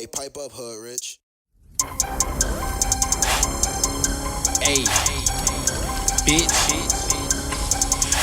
Hey, pipe up, Hood Rich. Ayy, bitch.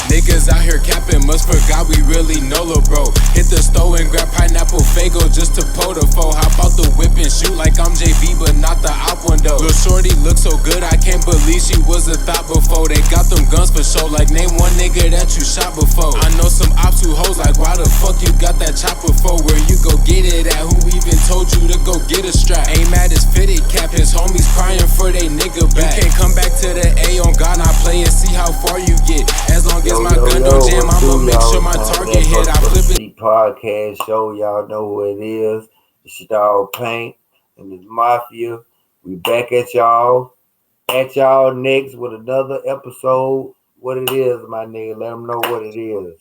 Niggas out here capping, must forgot we really know lil' bro. Hit the store and grab pineapple fago just to po the foe. Hop out the whip and shoot like I'm JB, but not the op one though. Lil' shorty look so good, I can't believe she was a thought before. They got them guns for show, like name one nigga that you shot before. I know some ops who hoes like, why the fuck you got that chopper for? Where you go get it at? Who even told you to go get a strap? Aim at his fitted cap, his homies crying for they nigga back. You can't come back to the A on God, I play and see how far you get. As long as my gun don't jam, I'ma make sure my target hit. I flip it. Podcast show, y'all know who it is. It's your dog Paint and this Mafia. We back at y'all next with another episode. What it is, my nigga? Let them know what it is.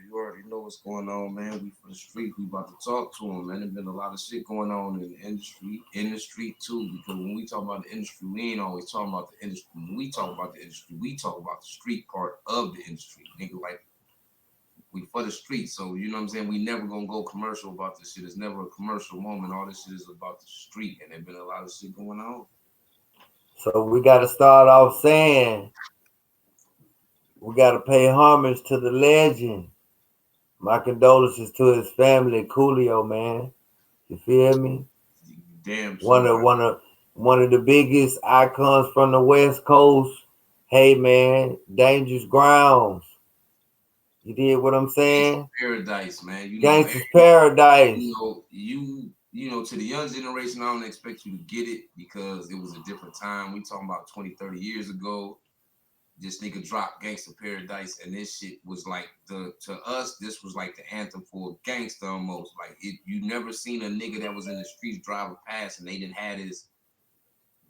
You already know what's going on, man. We from the street. We about to talk to them, man. There's been a lot of shit going on in the street too. Because when we talk about the industry, we ain't always talking about the industry. When we talk about the industry, we talk about the street part of the industry. Nigga, like, we for the street. So, you know what I'm saying? We never gonna go commercial about this shit. It's never a commercial moment. All this shit is about the street. And there's been a lot of shit going on. So we got to start off saying we got to pay homage to the legend. My condolences to his family, Coolio, man. You feel me? Damn. One of the biggest icons from the West Coast. Hey, man, dangerous grounds. You did what I'm saying? Gangsta's paradise, man. Gangsta's paradise. You know, to the young generation, I don't expect you to get it because it was a different time. We talking about 20, 30 years ago. This nigga dropped Gangsta Paradise, and this shit was like to us, this was like the anthem for gangsta almost. Like you never seen a nigga that was in the streets driving past and they didn't have this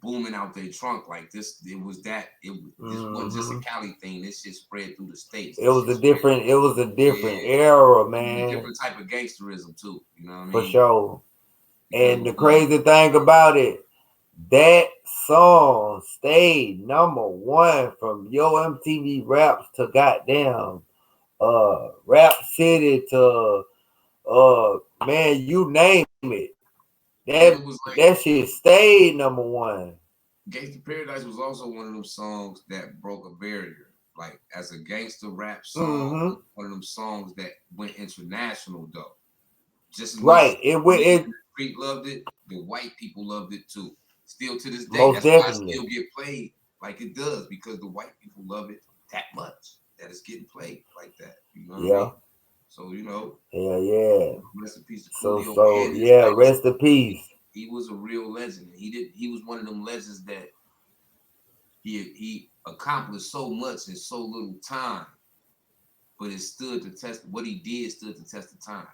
booming out their trunk like this. This wasn't just a Cali thing. This shit spread through the states. It was a different era, man. A different type of gangsterism too. You know what I mean? For sure. And the crazy thing about it, that song stayed number one from Yo MTV Raps to goddamn Rap City to man, you name it. That shit stayed number one. Gangsta Paradise was also one of them songs that broke a barrier. Like as a gangster rap song, one of them songs that went international though. Just right. The street loved it, the white people loved it too. Still to this day, most that's definitely. why it still get played like it does because the white people love it that much that it's getting played like that. You know what I mean? So you know. Yeah. Rest in peace to Coolio. So yeah, rest in peace. He was a real legend. He was one of them legends that he accomplished so much in so little time, but it stood the test. What he did stood the test of time.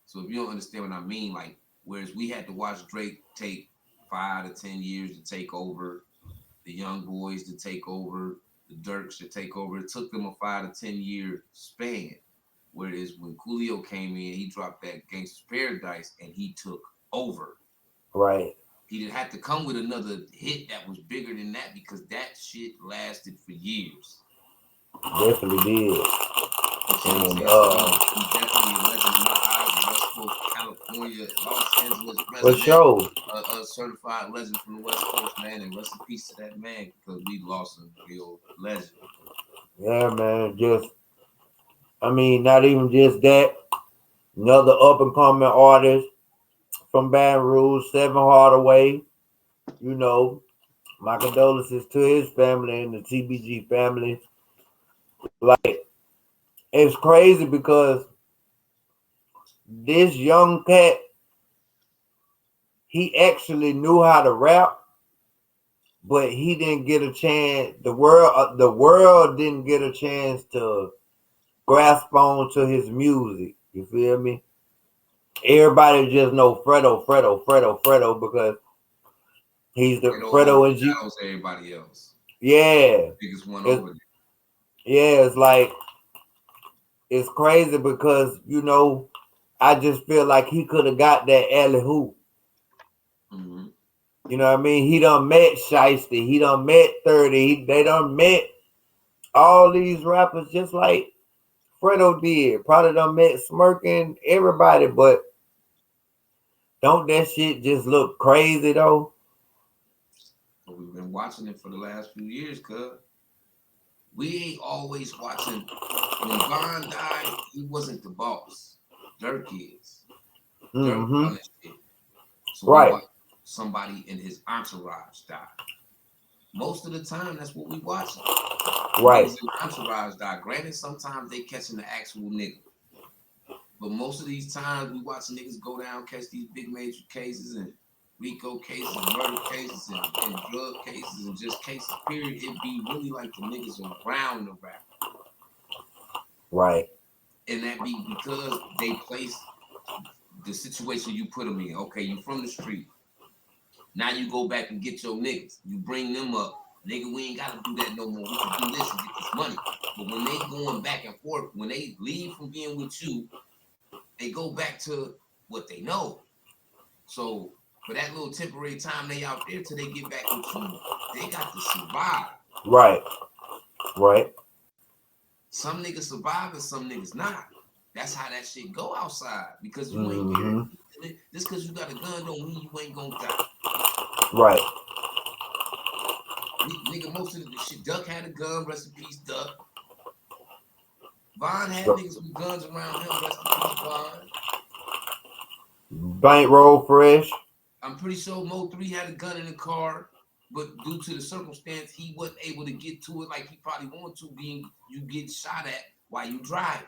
So if you don't understand what I mean, like whereas we had to watch Drake take 5 to 10 years to take over, the Young Boys to take over, the Dirks to take over. It took them a 5 to 10 year span. Whereas when Coolio came in, he dropped that Gangsta's Paradise and he took over. Right. He didn't have to come with another hit that was bigger than that because that shit lasted for years. Definitely did. And he's definitely a legend in my eyes. West Coast, California, Los Angeles resident. For sure. A certified legend from the West Coast, man. And rest in peace to that man because we lost a real legend. Yeah, man. Not even just that. Another up and coming artist from Baton Rouge, 7 Hardaway. You know, my condolences to his family and the TBG family. Like, it's crazy because this young cat, he actually knew how to rap, but he didn't get a chance. The world didn't get a chance to grasp on to his music. You feel me? Everybody just know Fredo because he's the Fredo and G. Everybody else. Yeah. Biggest one over there. Yeah, it's like it's crazy because you know I just feel like he could have got that alley hoop. Mm-hmm. You know what I mean? He done met Shiesty. He done met 30. They done met all these rappers just like Fredo did. Probably done met Smirking everybody, but Don't that shit just look crazy though? But we've been watching it for the last few years, cuz. We ain't always watching. When Von died, he wasn't the boss. Dirk is. Dirk Mm-hmm. running shit. So we Right. watch somebody in his entourage die. Most of the time, that's what we watching. Right. Niggas in entourage die. Granted, sometimes they catching the actual nigga. But most of these times, we watching niggas go down, catch these big major cases and RICO cases and murder cases and drug cases and just cases, period. It be really like the niggas around the rapper. Right. And that be because they place the situation you put them in. Okay, you from the street. Now you go back and get your niggas. You bring them up. Nigga, we ain't got to do that no more. We can do this and get this money. But when they going back and forth, when they leave from being with you, they go back to what they know. So for that little temporary time they out there till they get back with you, they got to survive. Right. Right. Some niggas survive and some niggas not. That's how that shit go outside. Because you ain't Mm-hmm. here. Just because you got a gun don't mean you ain't gonna die. Right. Nigga, most of the shit, Duck had a gun, rest in peace, Duck. Von had So, niggas with guns around him, rest in peace, Von. bankroll fresh. I'm pretty sure Mo 3 had a gun in the car, but due to the circumstance, he wasn't able to get to it like he probably wanted to, being you get shot at while you drive.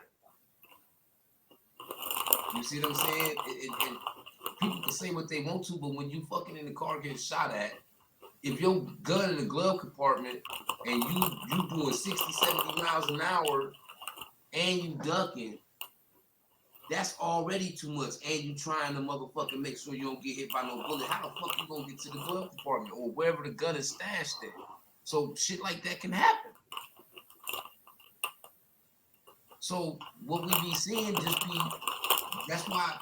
You see what I'm saying? And people can say what they want to, but when you fucking in the car getting shot at, if your gun in the glove compartment and you doing 60, 70 miles an hour and you ducking, that's already too much. And you trying to motherfucking make sure you don't get hit by no bullet. How the fuck you gonna get to the glove compartment or wherever the gun is stashed at? So shit like that can happen. So what we be seeing just be, that's why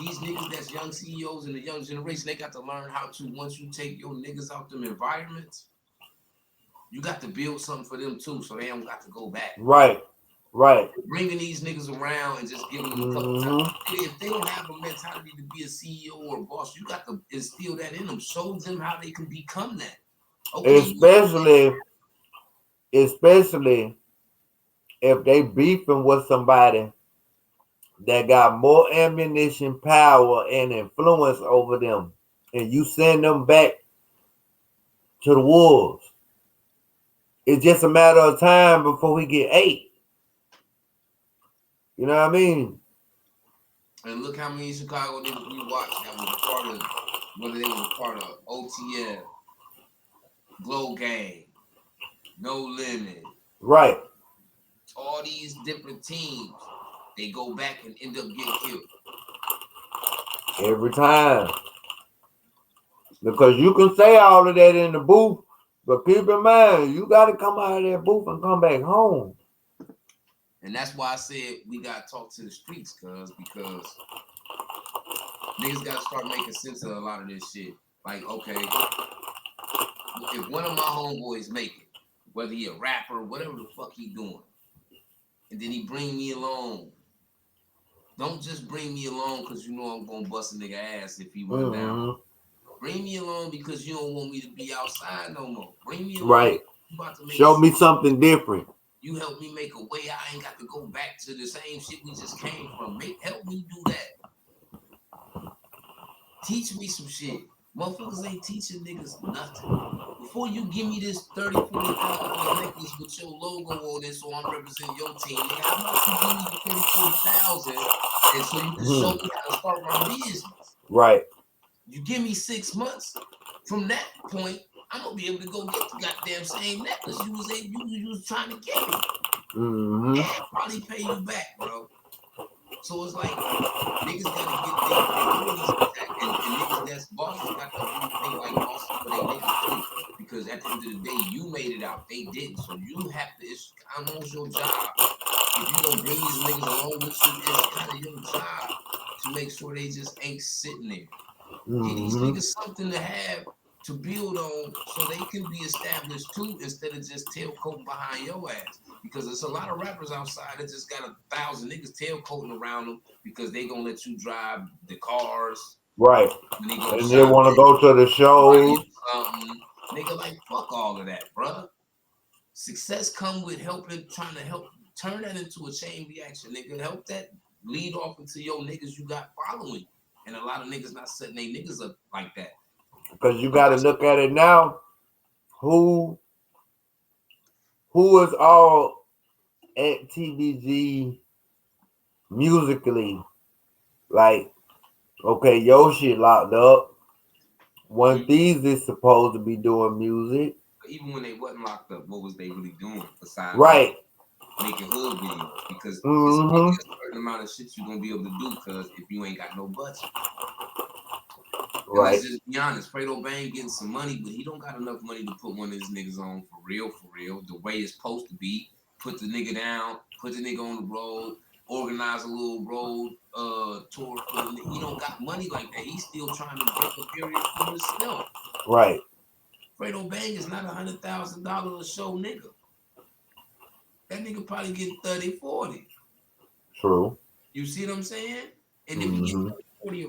these niggas that's young CEOs in the young generation, they got to learn how to, once you take your niggas out them environments, you got to build something for them too, so they don't got to go back. Right. Right. Bringing these niggas around and just giving them a couple times. If they don't have a mentality to be a CEO or a boss, you got to instill that in them. Show them how they can become that. Okay. Especially if they beefing with somebody that got more ammunition, power, and influence over them, and you send them back to the wolves. It's just a matter of time before we get ate. You know what I mean? And look how many Chicago niggas we watched that was a part of, whether they was a part of OTL, Glow Gang, No Limit. Right. All these different teams, they go back and end up getting killed. Every time. Because you can say all of that in the booth, but keep in mind, you got to come out of that booth and come back home. And that's why I said we got to talk to the streets, because niggas got to start making sense of a lot of this shit. Like, okay, if one of my homeboys make it, whether he a rapper, whatever the fuck he doing, and then he bring me along, don't just bring me along because you know I'm going to bust a nigga ass if he run down. Bring me along because you don't want me to be outside no more. Bring me along. Right. Show me something different. You help me make a way. I ain't got to go back to the same shit we just came from. Help me do that. Teach me some shit. Motherfuckers ain't teaching niggas nothing. Before you give me this $30,000, $40,000 necklace with your logo on it, so I'm representing your team, nigga, how about you give me the $30,000, $40,000, and so you can show me how to start my business? Right. You give me 6 months. From that point, I'm gonna be able to go get the goddamn same necklace you was trying to get me. And probably pay you back, bro. So it's like niggas gotta get their priorities intact, and niggas that's bosses got to really think like bosses for their niggas too. Because at the end of the day, you made it out, they didn't. So you have to. It's almost your job. If you don't bring these niggas along with you, it's kind of your job to make sure they just ain't sitting there. Give these niggas something to have to build on so they can be established too, instead of just tailcoating behind your ass. Because there's a lot of rappers outside that just got 1,000 niggas tailcoating around them because they gonna let you drive the cars, Right. When they go And they shop want to at go to the shows. something, nigga, like fuck all of that, bruh. Success come with trying to help turn that into a chain reaction, nigga. Help that lead off into your niggas you got following. And a lot of niggas not setting they niggas up like that. Because you got to look at it now. Who is all at TBG musically? Like, okay, your shit locked up. One Thieves is supposed to be doing music. But even when they wasn't locked up, what was they really doing besides Right. making hood videos? Because it's Mm-hmm. a certain amount of shit you're gonna be able to do because if you ain't got no budget. And Right. let's just be honest, Fredo Bang getting some money, but he don't got enough money to put one of his niggas on for real, the way it's supposed to be. Put the nigga down, put the nigga on the road, organize a little road tour for the nigga. He don't got money like that. He's still trying to break a barrier for himself. Right. Fredo Bang is not $100,000 a show nigga. That nigga probably get 30, 40. True. You see what I'm saying? And if he get 30, 40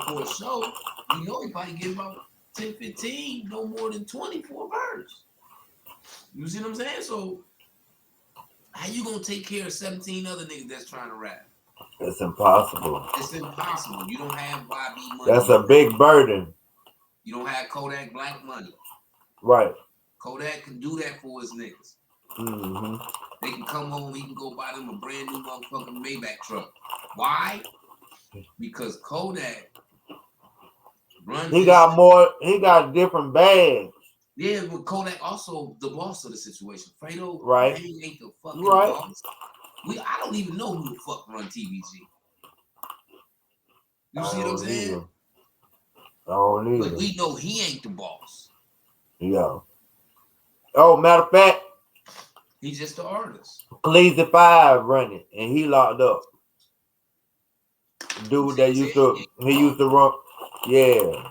for a show, you know he probably get about 10, 15, no more than 20 for a verse. You see what I'm saying? So how you gonna take care of 17 other niggas that's trying to rap? It's impossible. It's impossible. You don't have YB money. That's a big burden. You don't have Kodak Black money. Right. Kodak can do that for his niggas. Mm-hmm. They can come home, he can go buy them a brand new motherfucking Maybach truck. Why? Because Kodak runs. He got different bags. Yeah, but Kodak also the boss of the situation. Fredo Right. Bang ain't the fucking Right. boss. I don't even know who the fuck run TVG. You see what I'm saying? I don't either. But we know he ain't the boss. Yeah. Oh, matter of fact, He's just the artist. Cleese 5 running, and he locked up. Dude that used to run. Yeah.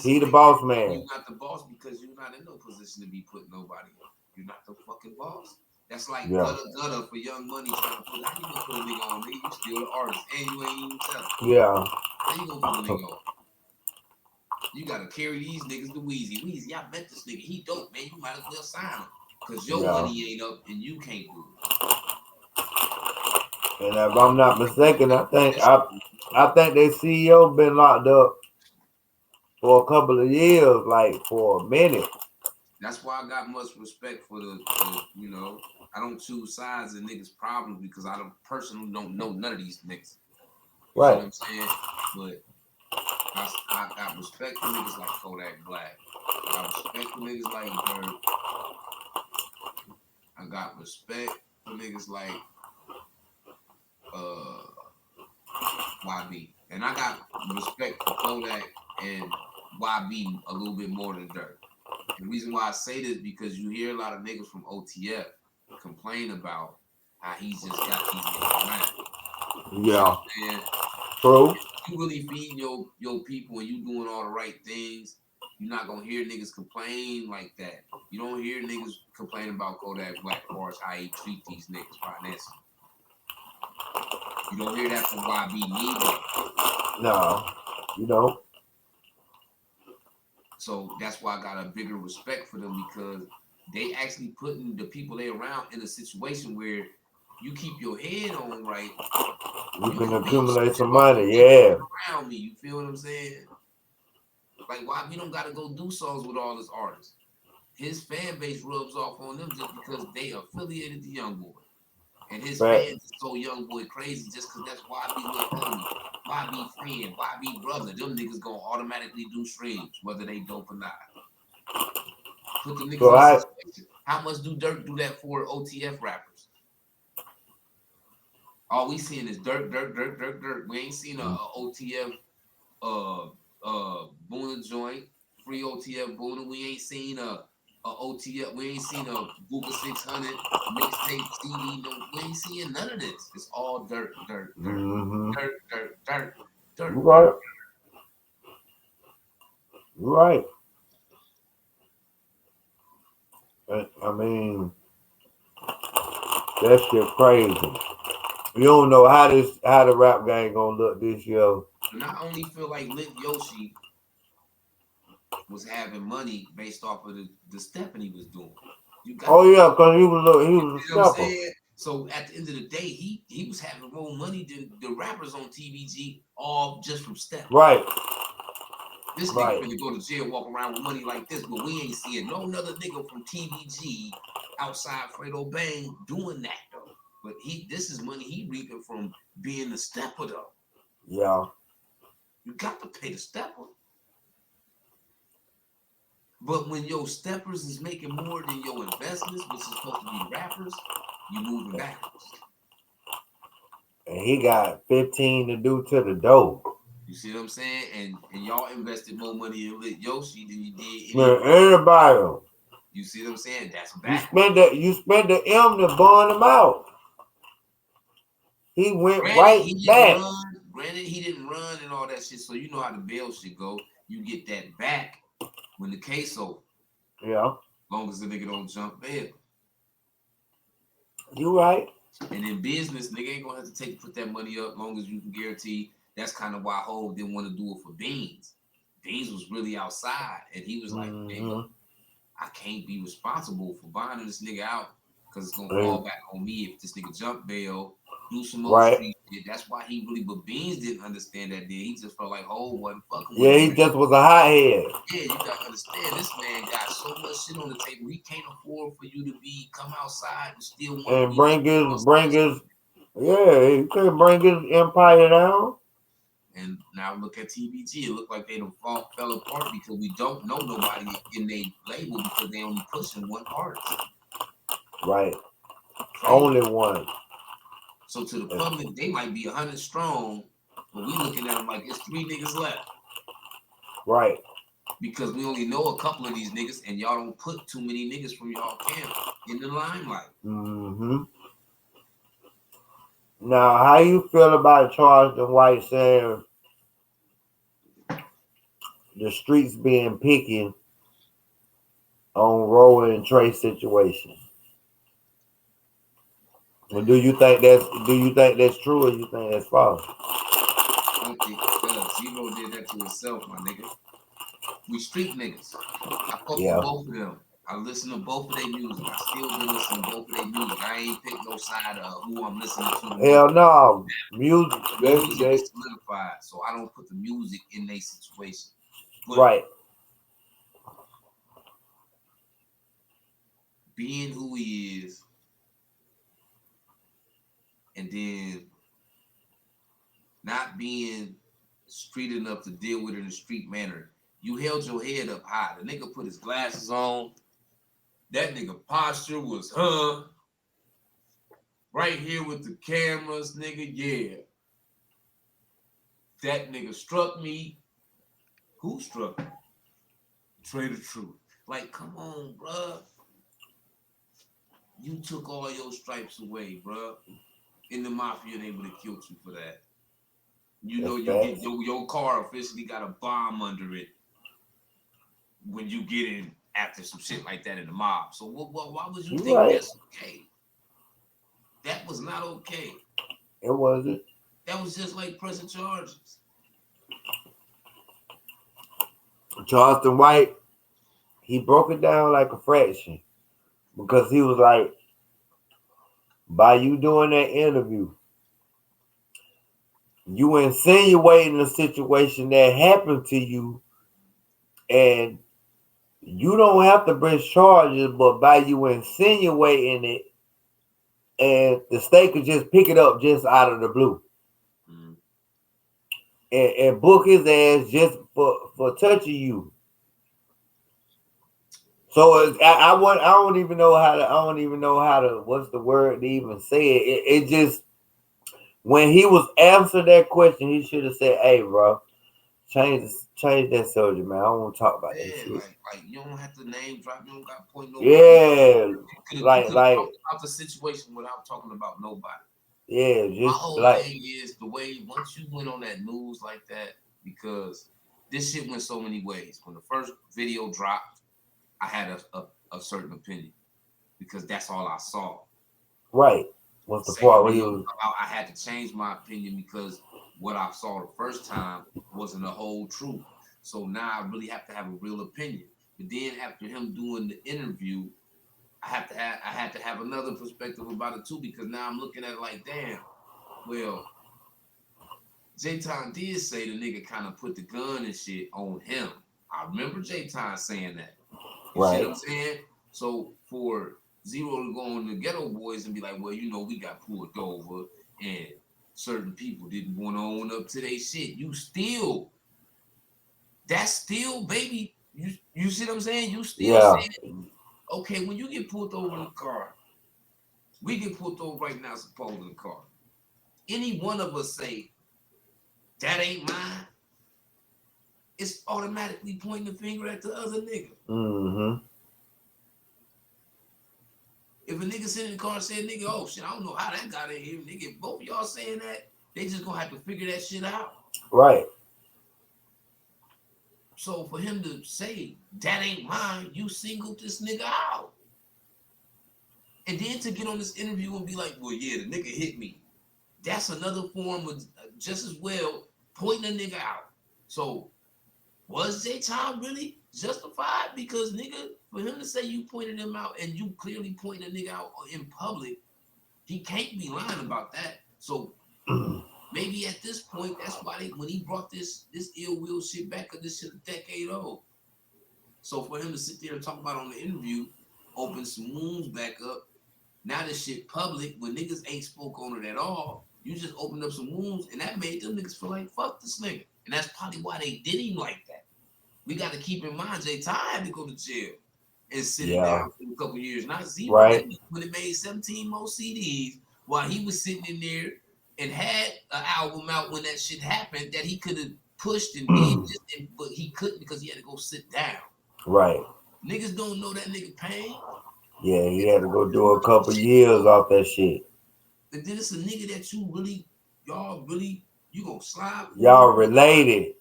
He the boss man. You're not the boss because you're not in no position to be putting nobody up. You're not the fucking boss. That's like gutter for Young Money trying to put. How you gonna put a nigga on? Nigga, you still the artist, and you ain't even telling. Yeah. How you gonna put a nigga on? You gotta carry these niggas to Weezy. Weezy, I met this nigga. He dope, man. You might as well sign him. Cause your money ain't up and you can't do it. And if I'm not mistaken, I think their CEO been locked up for a couple of years, like for a minute. That's why I got much respect for the I don't choose sides in niggas' problems because I personally don't know none of these niggas. You right. See what I'm saying? But I got respect for niggas like Kodak Black. I got respect for niggas like Bird. I got respect for niggas like YB. And I got respect for Kodak and YB a little bit more than Dirt. The reason why I say this because you hear a lot of niggas from OTF complain about how he's just got these niggas around. Yeah. And true. If you really feeding your people and you doing all the right things, you're not gonna hear niggas complain like that. You don't hear niggas complain about Kodak Black or how he treat these niggas financially. You don't hear that from YB neither. No, you don't. So that's why I got a bigger respect for them because they actually putting the people they around in a situation where you keep your head on right. You can accumulate some money, yeah. Around me, you feel what I'm saying? Like why we don't gotta go do songs with all this artists. His fan base rubs off on them just because they affiliated to Youngboy. And his fans is so Youngboy crazy just because that's YB little homie, YB friend, YB brother. Them niggas gonna automatically do streams, whether they dope or not. Put the niggas in situation. How much do Dirt do that for OTF rappers? All we seeing is dirt. We ain't seen a OTF Boona joint, free OTF Boona. We ain't seen a OTF. We ain't seen a Google 600 mixtape CD. No, we ain't seeing none of this. It's all dirt. Mm-hmm. Dirt. Right. Right. I mean, that shit crazy. You don't know how the rap game gonna look this year. And I only feel like Lit Yoshi was having money based off of the stepping he was doing. You got Oh yeah, cause he you was a know what I'm stepper. saying? So at the end of the day, he was having more money than the rappers on TVG, all just from stepping. Right, This nigga right. finna go to jail, walk around with money like this, but we ain't seeing no another nigga from TVG outside Fredo Bang doing that though. But this is money he reaping from being the stepper though. Yeah. You got to pay the stepper. But when your steppers is making more than your investments, which is supposed to be the rappers, you moving backwards. And he got 15 to do to the dough. You see what I'm saying? And y'all invested more money in Lit Yoshi than you did Man, any. everybody. You see what I'm saying? That's You backwards. spent the M to burn him out. He went Granted, right he didn't back. run. Granted, he didn't run and all that shit. So you know how the bail shit go. You get that back when the case over. Yeah. Long as the nigga don't jump bail. You right. And in business, nigga ain't gonna have to put that money up long as you can guarantee. That's kind of why Hov didn't want to do it for Beans. Beans was really outside, and he was like, nigga, I can't be responsible for bonding this nigga out because it's gonna fall back on me if this nigga jump bail, do some more street shit. That's why he really, but Beans didn't understand that then. He just felt like Hov wasn't fucking with him. Yeah, he just was a hothead. Yeah, you gotta understand, this man got so much shit on the table. He can't afford for you to come outside and still want And to bring his yeah, he couldn't bring his empire down. And now look at TBG. It looked like they fell apart because we don't know nobody in their label because they only pushing one artist. Right. Crazy. Only one. So to the public, they might be 100 strong, but we looking at them like it's 3 niggas left. Right. Because we only know a couple of these niggas, and y'all don't put too many niggas from y'all camp in the limelight. Mm-hmm. Now, how you feel about Charleston White saying the streets being picky on Roe and Trey situation? And do you think that's true or you think that's false? I don't think it does. Zero did that to himself, my nigga. We street niggas. I fuck with both of them. I listen to both of their music. I still been listening to both of their music. I ain't picked no side of who I'm listening to. Hell no. Music is solidified, so I don't put the music in their situation. But right. Being who he is, and then not being street enough to deal with it in a street manner. You held your head up high. The nigga put his glasses on. That nigga posture was, right here with the cameras, nigga, yeah. That nigga struck me. Who struck me? Trey the Truth. Like, come on, bruh. You took all your stripes away, bruh. In the mafia, they would have killed you for that. You know, you get your car officially got a bomb under it when you get in after some shit like that in the mob. So why would you think that's okay? That was not okay. It wasn't. That was just like pressing charges. Charleston White, he broke it down like a fraction because he was like, by you doing that interview, you insinuating a situation that happened to you, and you don't have to bring charges, but by you insinuating it, and the state could just pick it up just out of the blue. Mm-hmm. And book his ass just for touching you. So I don't even know how to what's the word to even say it. It just, when he was answering that question, he should have said, "Hey, bro, change that subject, man. I don't want to talk about that shit." Like you don't have to name drop. You don't got to point nobody. Yeah, you could talk about the situation without talking about nobody. Yeah, just my whole thing is the way once you went on that news like that, because this shit went so many ways. When the first video dropped, I had a certain opinion because that's all I saw. Right. What's the Same part where video you? about I had to change my opinion because what I saw the first time wasn't the whole truth. So now I really have to have a real opinion. But then after him doing the interview, I had to have another perspective about it too, because now I'm looking at it like, damn, well, J-Time did say the nigga kind of put the gun and shit on him. I remember J-Time saying that. You see what I'm saying? So for Zero to go on the Ghetto Boys and be like, well, you know, we got pulled over and certain people didn't want to own up to their shit. That's still, baby. You see what I'm saying? You still saying, okay, when you get pulled over in the car, we get pulled over right now, suppose in the car. Any one of us say, that ain't mine, it's automatically pointing the finger at the other nigga. Mm-hmm. If a nigga sitting in the car saying, nigga, oh shit, I don't know how that got in here, nigga. If both of y'all saying that, they just gonna have to figure that shit out. Right. So for him to say, that ain't mine, you singled this nigga out. And then to get on this interview and be like, well, yeah, the nigga hit me. That's another form of just as well pointing a nigga out. So was J-Time really justified? Because nigga, for him to say you pointed him out and you clearly pointed a nigga out in public, he can't be lying about that. So maybe at this point, that's why when he brought this ill will shit back, because this shit a decade old. So for him to sit there and talk about on the interview, open some wounds back up, now this shit public, when niggas ain't spoke on it at all, you just opened up some wounds, and that made them niggas feel like, fuck this nigga. And that's probably why they did him like that. We got to keep in mind, J-Time had to go to jail and sit it down for a couple years. Not Zero, right. When it made 17 more CDs, while he was sitting in there and had an album out when that shit happened that he could have pushed and did this, but he couldn't because he had to go sit down. Right. Niggas don't know that nigga pain. Yeah, he had to go do a couple years off that shit. And then it's a nigga that you gonna slide. Y'all related.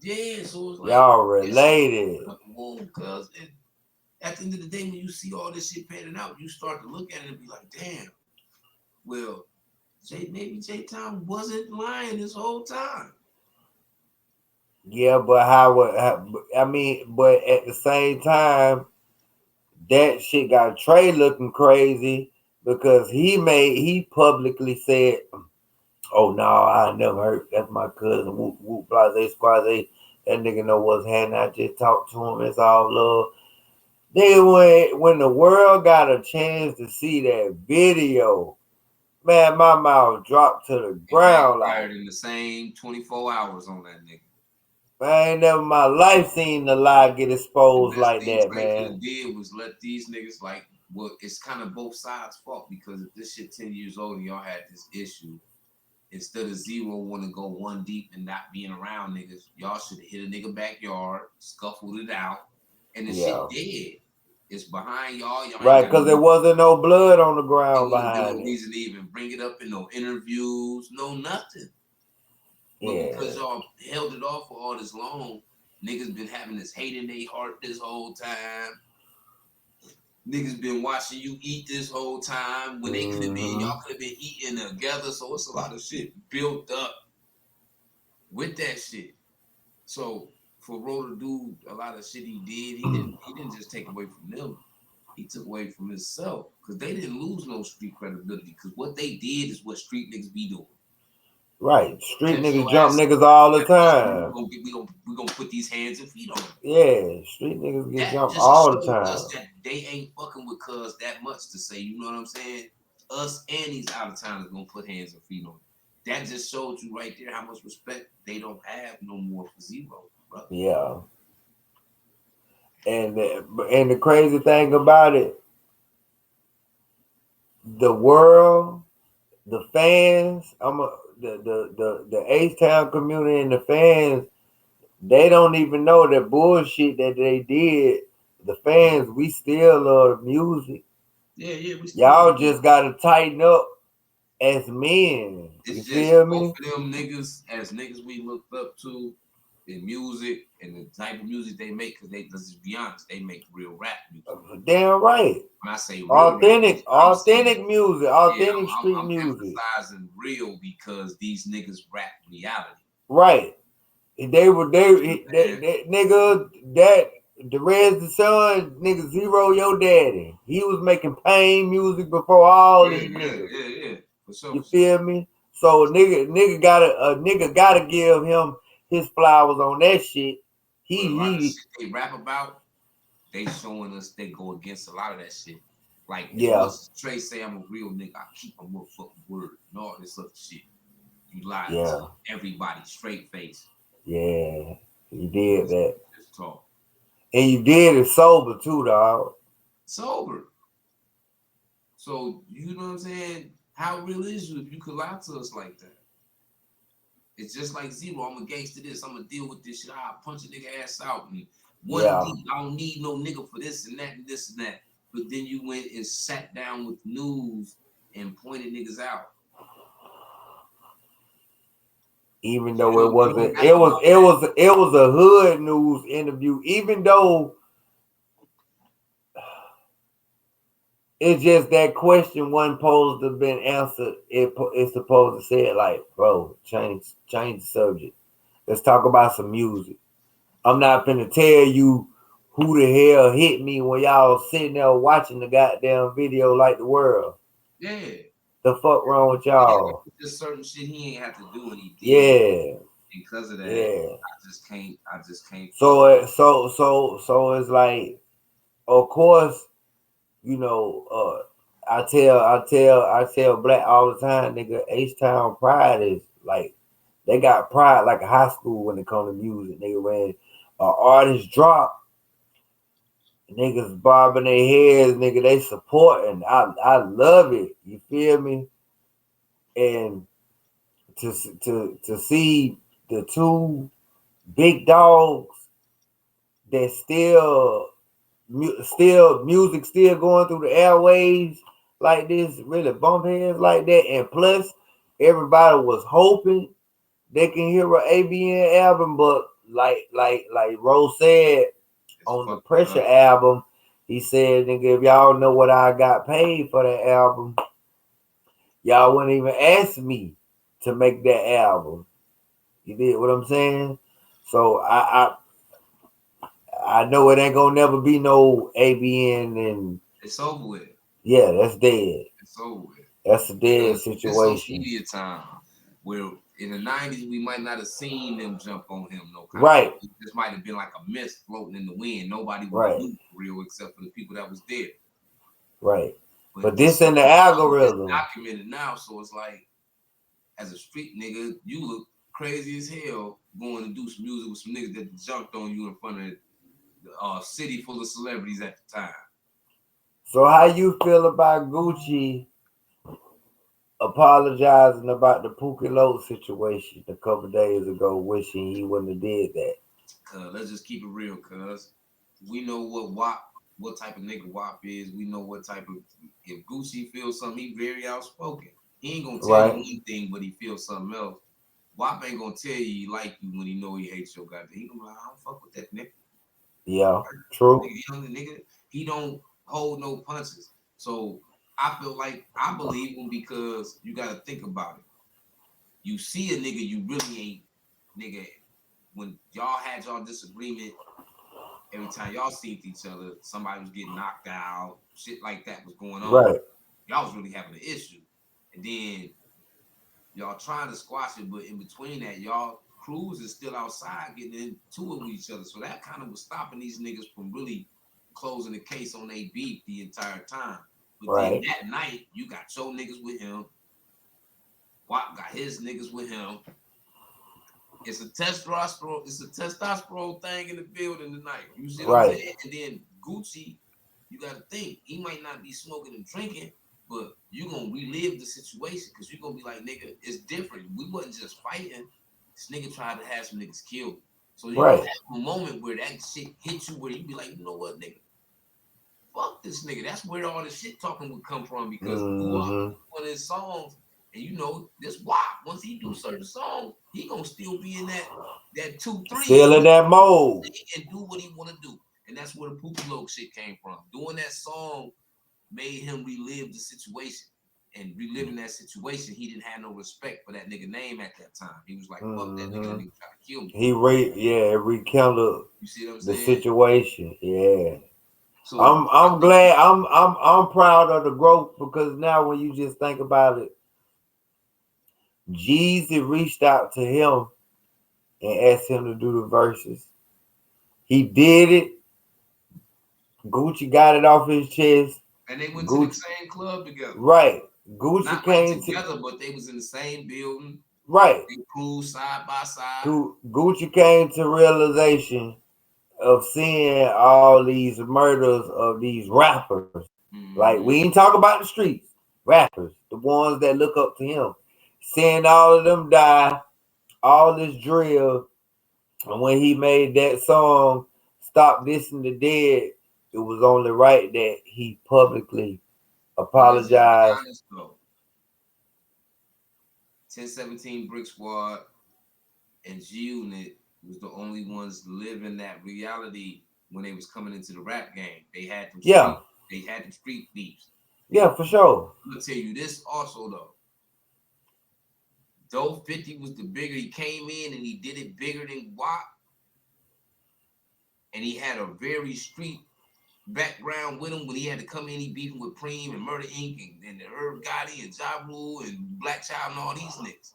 Yeah, so it's like y'all related. Cause at the end of the day, when you see all this shit panning out, you start to look at it and be like, damn, well, maybe J-Time wasn't lying this whole time. Yeah, but but at the same time, that shit got Trey looking crazy because he publicly said, oh no, I never heard. That's my cousin. Whoop whoop blase squaze. That nigga know what's happening. I just talked to him. It's all love. Then when the world got a chance to see that video, man, my mouth dropped to the ground. Like in the same 24 hours on that nigga. I ain't never in my life seen the lie get exposed like that, man. What did was let these niggas it's kind of both sides' fault, because if this shit 10 years old and y'all had this issue, instead of Zero want to go one deep and not being around niggas, y'all should have hit a nigga backyard, scuffled it out, and the shit dead. It's behind y'all. Right, because there wasn't no blood on the ground behind it. No reason to even bring it up in no interviews, no nothing. But because y'all held it off for all this long, niggas been having this hate in their heart this whole time. Niggas been watching you eat this whole time when they could have been, y'all could have been eating together. So it's a lot of shit built up with that shit. So for Ro to do a lot of shit he did, he didn't just take away from them. He took away from himself, because they didn't lose no street credibility, because what they did is what street niggas be doing. Right, street niggas jump niggas all the time. We gonna put these hands and feet on them. Yeah, street niggas get jumped all the time. Us that they ain't fucking with cuz that much to say, you know what I'm saying? Us and these out of towners gonna put hands and feet on them. That just showed you right there how much respect they don't have no more for Zero, bro. Yeah. And the crazy thing about it, the world, the fans, the H-Town community and the fans, they don't even know that bullshit that they did. The fans, we still love the music. Yeah. Y'all just gotta tighten up as men. You feel me? Both of them niggas as niggas we looked up to, in music and the type of music they make, because let's just be honest, they make real rap music. Damn right. When I say real authentic, rap, authentic music, authentic yeah, street I'm music. emphasizing real because these niggas rap reality. Right. They nigga, that the Red's the Sun, nigga, Zero your daddy. He was making pain music before all these niggas. Yeah. For sure, you feel me? So nigga gotta give him his flowers on that shit. The shit they rap about, they showing us they go against a lot of that shit. Like as much as Trey say I'm a real nigga, I keep my motherfucking word and all this other shit. You lied to everybody, straight face. Yeah, you did that. Just talk. And you did it sober too, dog. Sober. So you know what I'm saying? How real is you if you could lie to us like that? It's just like Zero. I'm a gangster this. I'm gonna deal with this shit. I'll punch a nigga ass out. And one deep. I don't need no nigga for this and that and this and that. But then you went and sat down with news and pointed niggas out. Even though it wasn't, it was a hood news interview. Even though it's just that question wasn't supposed to have been answered. It's supposed to say it like, bro, change the subject. Let's talk about some music. I'm not finna tell you who the hell hit me when y'all sitting there watching the goddamn video like the world. Yeah. The fuck wrong with y'all? Just certain shit he ain't have to do and he did. Yeah. Because of that, I just can't. So it's like, of course, you know, I tell Black all the time, nigga, H-Town pride is like, they got pride like a high school when it comes to music, nigga. When an artist drop, niggas bobbing their heads, nigga, they supporting. I love it. You feel me? And to see the two big dogs that still music still going through the airwaves like this, really bump heads like that, and plus everybody was hoping they can hear an ABN album, but like Rose said on the Pressure album, he said, nigga, if y'all know what I got paid for that album, y'all wouldn't even ask me to make that album. You did what I'm saying? So I know it ain't gonna never be no ABN, and it's over with. Yeah, that's dead. It's over with. That's a dead situation. It's social media time where in the 90s we might not have seen them jump on him. No, right. This might have been like a mist floating in the wind. Nobody would do for real except for the people that was there. Right. But this in the algorithm. It's documented now, so it's like, as a street nigga, you look crazy as hell going to do some music with some niggas that jumped on you in front of a city full of celebrities at the time. So how you feel about Gucci apologizing about the Pookie Loc situation a couple days ago, wishing he wouldn't have did that? Cause let's just keep it real, cuz we know what type of nigga WAP is. We know what type of, if Gucci feels something, he very outspoken. He ain't gonna tell you anything, but he feels something else. WAP ain't gonna tell you he like you when he know he hates your goddamn. He gonna be like, I don't fuck with that nigga. Yeah, true. He don't hold no punches. So I feel like I believe him because you gotta think about it. You see a nigga you really ain't, nigga, when y'all had y'all disagreement, every time y'all seen each other, somebody was getting knocked out, shit like that was going on. Right. Y'all was really having an issue. And then y'all trying to squash it, but in between that, y'all crews is still outside getting into it with each other. So that kind of was stopping these niggas from really closing the case on their beef the entire time. But then that night, you got your niggas with him. WAP got his niggas with him. It's a testosterone thing in the building tonight. You see what I'm saying? And then Gucci, you got to think, he might not be smoking and drinking, but you're going to relive the situation because you're going to be like, nigga, it's different. We wasn't just fighting. This nigga tried to have some niggas killed. So you have a moment where that shit hits you where you be like, you know what, nigga? Fuck this nigga. That's where all the shit talking would come from because one of his songs, And you know, this WAP, once he do certain songs, he gonna still be in that 2-3 Still in that mode. and do what he wanna do. And that's where the Poopy Loke shit came from. Doing that song made him relive the situation. And reliving that situation, he didn't have no respect for that nigga name at that time. He was like, fuck that nigga trying to kill me. He rekindled You see what I'm the saying? situation. Yeah. So I'm glad. I'm proud of the growth, because now when you just think about it, Jeezy reached out to him and asked him to do the verses. He did it. Gucci got it off his chest. And they went to the same club together. Right. Gucci Not came like together, but they was in the same building. Right. They cruised side by side. Gucci came to realization of seeing all these murders of these rappers. Mm-hmm. Like, we ain't talking about the streets. Rappers, the ones that look up to him. Seeing all of them die, all this drill. And when he made that song, Stop Dissing the Dead, it was only right that he publicly apologized. 1017 Brick Squad and G-Unit was the only ones living that reality when they was coming into the rap game. They had them street beefs. Yeah, for sure. I'm gonna tell you this also though 50 was the bigger, he came in and he did it bigger than WAP. And he had a very street background with him when he had to come in. He beefing with Preem and Murder Inc. and Herb Gotti and Ja Rule and Black Child and all these niggas.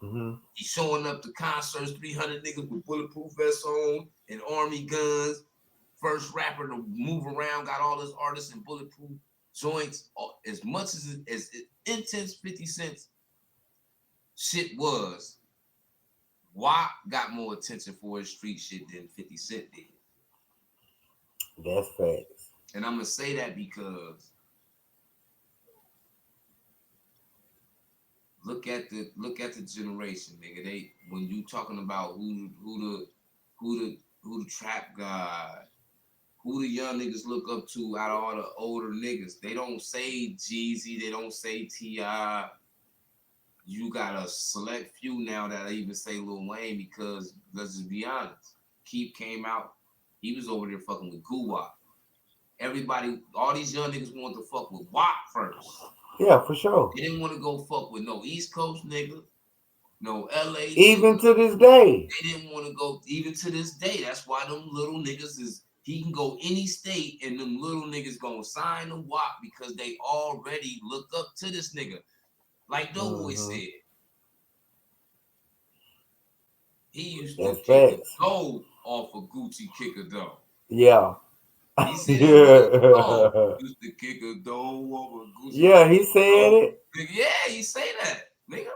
Mm-hmm. He's showing up to concerts, 300 niggas with bulletproof vests on and army guns. First rapper to move around, got all his artists in bulletproof joints. As much as intense 50 Cent's shit was, WAP got more attention for his street shit than 50 Cent did. That's facts. And I'm gonna say that because look at the generation, nigga. When you talking about who the trap god, who the young niggas look up to out of all the older niggas, they don't say Jeezy, they don't say T.I. You got a select few now that I even say Lil Wayne, because let's just be honest, Keith came out, he was over there fucking with Guwap. Everybody, all these young niggas wanted to fuck with WAP first. Yeah, for sure. They didn't want to go fuck with no East Coast nigga, no LA. Even nigga. To this day. They didn't want to go, even to this day. That's why them little niggas he can go any state and them little niggas gonna sign the WAP because they already look up to this nigga. Like Doughboy said. He used to kick a dough off of Gucci Kicker Dough. Yeah. He said used to kick a dough off of Gucci. Yeah, he said it. Yeah, he say that, nigga.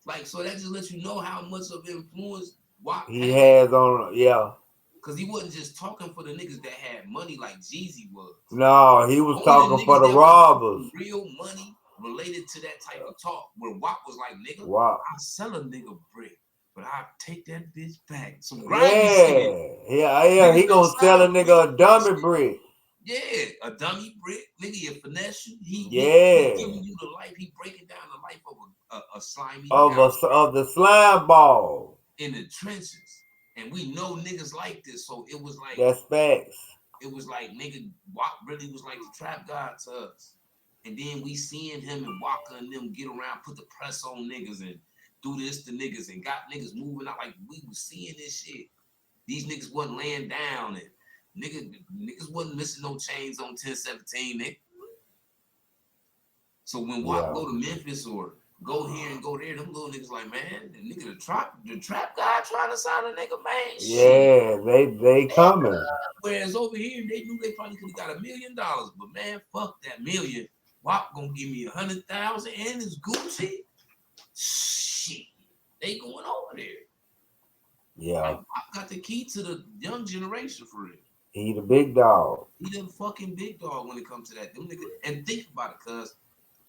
Like, so that just lets you know how much of influence WAP he has on, yeah. Because he wasn't just talking for the niggas that had money like Jeezy was. No, he was talking for the robbers. Real money related to that type of talk, where WAP was like, nigga, wow. I sell a nigga brick, but I take that bitch back. Some grimy shit. Yeah. He gonna sell a nigga a dummy brick. Yeah, a dummy brick, nigga. He finesse you. He giving you the life. He breaking down the life of a slimy of the slime ball in the trenches. And we know niggas like this, so it was like that's facts. It was like nigga WAP really was like the trap god to us. And then we seeing him and Waka and them get around, put the press on niggas and do this to niggas and got niggas moving out. Like, we was seeing this shit. These niggas wasn't laying down and niggas wasn't missing no chains on 1017, nigga. So when WAP go to Memphis or go here and go there, them little niggas like, man, the trap guy trying to sign a nigga, man. Yeah, they coming. Whereas over here, they knew they probably could have got $1 million, but man, fuck that million. WAP gonna give me 100,000 and it's Gucci. Shit, they going over there. Yeah, like, WAP got the key to the young generation for real. He the big dog. He the fucking big dog when it comes to that. Them niggas, and think about it, cuz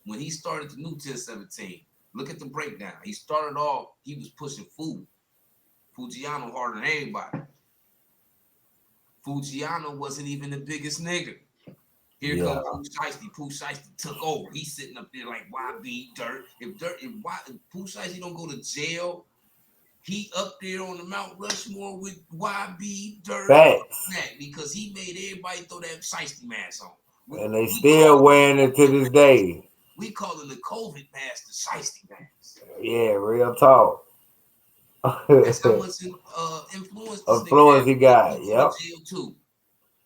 when he started the new 1017, look at the breakdown. He started off, he was pushing Fujiano harder than anybody. Fujiano wasn't even the biggest nigga. Here comes Pooh Shiesty. Pooh Shiesty took over. He's sitting up there like YB Dirt. If Pooh Shiesty don't go to jail, he up there on the Mount Rushmore with YB Dirt. Facts. Because he made everybody throw that Shiesty mask on. And they still wearing it to this day. We calling the COVID mask the Shiesty mask. Yeah, real talk. That's how much influence he got. Yep. Jail too.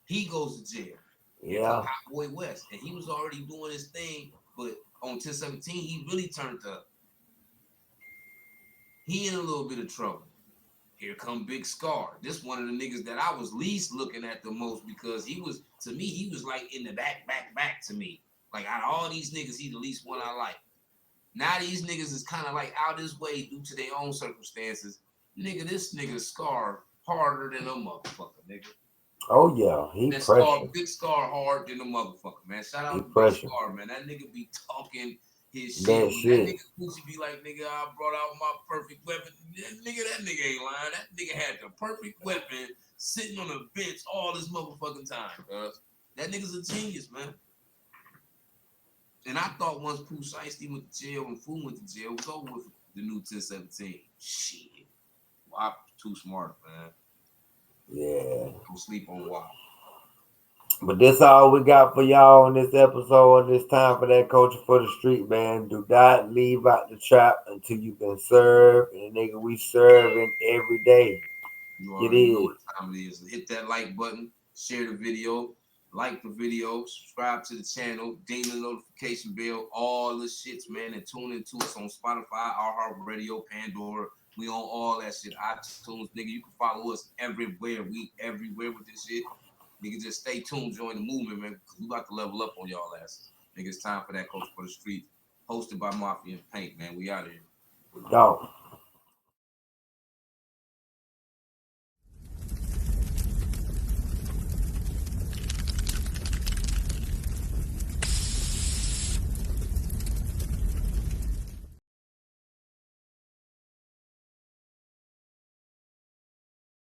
He goes to jail. Yeah. Hot Boy West, and he was already doing his thing, but on 1017 he really turned up. He in a little bit of trouble. Here come Big Scar. This one of the niggas that I was least looking at the most because he was like in the back to me. Like out of all these niggas, he the least one I like. Now these niggas is kind of like out his way due to their own circumstances. Nigga, this nigga Scar harder than a motherfucker, nigga. Oh yeah, he pressure. Big Scar hard than a motherfucker, man. Shout out to Big Scar, man. That nigga be talking his shit. That nigga Gucci be like, nigga, I brought out my perfect weapon. That nigga ain't lying. That nigga had the perfect weapon sitting on a bench all this motherfucking time, cuz. That nigga's a genius, man. And I thought once Pooh Shiesty went to jail and Fu went to jail, it was over with the new 1017. Shit. WAP too smart, man. Yeah. Don't sleep on WAP. But this all we got for y'all on this episode. It's time for that Culture for the Street, man. Do not leave out the trap until you can serve. And nigga, we serving every day. You already know what time it is. Hit that like button, share the video, like the video, subscribe to the channel, ding the notification bell, all the shits, man, and tune into us on Spotify, iHeartRadio, Pandora. We on all that shit. iTunes, nigga. You can follow us everywhere. We everywhere with this shit. Nigga, just stay tuned, join the movement, man, because we about to level up on y'all asses. Nigga, it's time for that Culture for the Street. Hosted by Mafia and Paint, man. We out of here. Go.